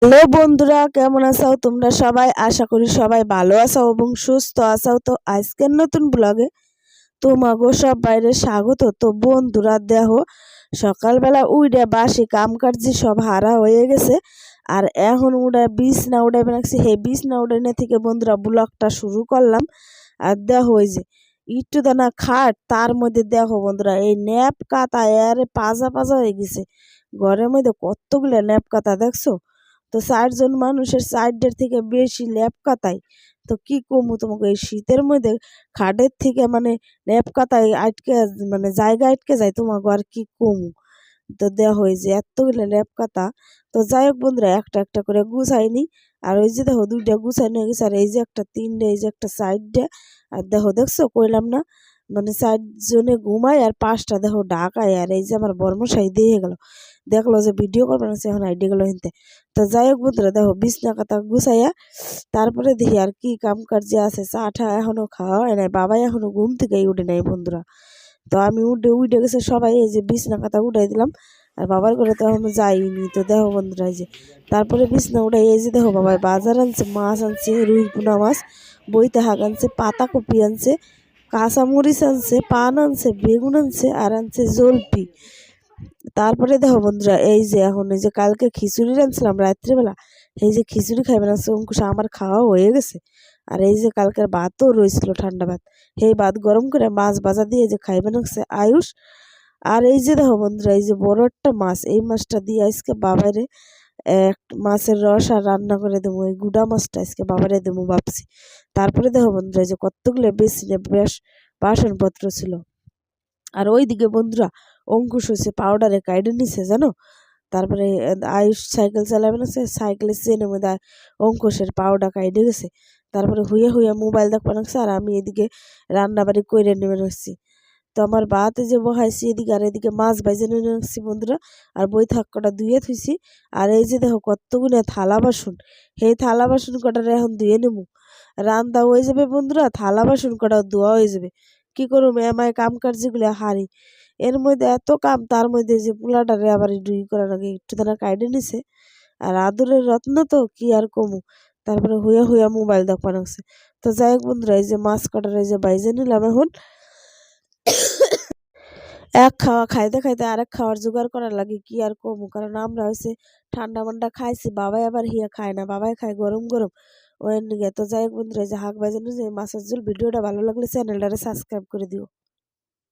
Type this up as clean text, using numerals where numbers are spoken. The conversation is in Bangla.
হ্যালো বন্ধুরা, কেমন আছো তোমরা সবাই? আশা করি সবাই ভালো আছো এবং সুস্থ আছো। তো আজকের নতুন ব্লগে তোমাগো সব বাইরে স্বাগত। তো বন্ধুরা দেখো, সকালবেলা উইডে বাসি কাম কাজে সব হারা হয়ে গেছে, আর এখন উড়ে বিছনা উড়ে রাখছি। হে বিছনা উড়ানে থেকে বন্ধুরা ব্লগটা শুরু করলাম। আর দেখো ওই যে একটু দানা খাট, তার মধ্যে দেখো বন্ধুরা এই ন্যাপ কাতা এর পাজা পাজা হয়ে গেছে। ঘরের মধ্যে কতগুলো ন্যাপ কাতা দেখছো? তো 4 জন মানুষের 4 থেকে বেশি ল্যাপ কাতাই। তো কি কমু তোমাকে এই শীতের মধ্যে খাটের থেকে মানে ল্যাপ কাতাই আটকে, মানে জায়গা আটকে যায় তোমাকে, আর কি কমু। তো দেওয়া হয় যে এতগুলো ল্যাপ কাতা। তো যাই হোক বন্ধুরা, একটা একটা করে গুছাইনি। আর ওই যে দেখো 2টা গুছাইনি হয়ে গেছে, আর এই যে একটা 3টে, এই যে একটা 4টে। আর দেখো দেখছো কইলাম না, মানে 4 জনে ঘুমায় আর 5টা দেখো ঢাকায়। আর এই যে আমার বর্মশাই দিয়ে গেল, দেখলো যে ভিডিও করবে না, এখন আইডি গেল হিনতে। তো যাই হোক বন্ধুরা দেখো বিছনা কাতা গুছাইয়া তারপরে দেখি আর কি কাম কার্য আছে। চা টা এখনো খাওয়া হয় নাই, বাবাই এখনো ঘুম থেকে উঠে নাই বন্ধুরা। তো আমি উঠে গেছে সবাই, এই যে বিছনা কাতা উঠাই দিলাম। আর বাবার ঘরে তো এখনো যাইনি। তো দেখো বন্ধুরা এই যে তারপরে বিছনা উঠাই, এই যে দেখো বাবাই বাজার আনছে, মাছ আনছে, রুই পোনা মাছ, বইতে শাক আনছে, পাতাকপি আনছে, কাঁচা মরিচ আনছে, পান আনছে, বেগুন আনছে, আর আনছে জলপি। তারপরে দেখো বন্ধুরা এই যে এখন এই যে কালকে খিচুড়ি রাঁধছিলাম রাত্রেবেলা, এই যে খিচুড়ি খাইবে না অঙ্কুশ, আমার খাওয়া হয়ে গেছে। আর এই যে কালকের ভাতও রয়েছিল ঠান্ডা ভাত, এই ভাত গরম করে মাছ ভাজা দিয়ে যে খাইবে না আয়ুষ। আর এই যে দেখো বন্ধুরা এই যে বড় একটা মাছ, এই মাছটা দিয়ে আজকে বাবারে এক মাছের রস আর রান্না করে দেবো, এই গুড়া মাছটা আজকে বাবারে দেবো ভাবছি। তারপরে দেখো বন্ধুরা এই যে কতগুলো বেশি বেশ বাসনপত্র ছিল। আর ওইদিকে বন্ধুরা অঙ্কুশ হচ্ছে পাউডারে কাইডে নিছে জানো। তারপরে আয়ুষ সাইকেল চালাবে না, সে সাইকেলের চেনের মধ্যে অঙ্কুশের পাউডার কাইডে গেছে। তারপরে হুইয়া হুইয়া মোবাইল দেখবা নাকছে, আর আমি এদিকে রান্না বাড়ি করে নেমে রাখছি। তো আমার ভাতে যে বহাইছি এদিকে, আর এদিকে মাছ ভাইজে নিয়ে রাখছি বন্ধুরা। আর বই থাক কটা ধুয়ে থুইছি। আর এই যে দেখো কতগুলো থালা বাসন, সেই থালা বাসন কটারে এখন ধুয়ে নেবো। রান্না হয়ে যাবে বন্ধুরা, থালা বাসন কটাও ধোয়া হয়ে যাবে। কি করবো আমায় কাম কার্যগুলো হারি, এর মধ্যে এত কাম, তার মধ্যে যে পোলাটারে আবার ডুই করার আগে একটু তারা কাইডে নিছে। আর আদরের রত্ন তো কি আর কমু। তারপরে হুইয়া হুইয়া মোবাইল দেখা লাগছে। তো যাই হোক বন্ধুরা এই যে মাছ কাটার এই যে বাইজে নিলাম এখন। এক খাওয়া খাইতে খাইতে আরেক খাওয়ার জোগাড় করার লাগে, কি আর কমু, কারণ আমরা হচ্ছে ঠান্ডা মান্ডা খাইছি, বাবাই আবার হিয়া খায় না, বাবাই খায় গরম গরম ওর নিগে। তো যাই হোক বন্ধুরা এই যে হাঁক বাজানো যে মাছের ঝোল, ভিডিওটা ভালো লাগলে চ্যানেলটারে সাবস্ক্রাইব করে দিও।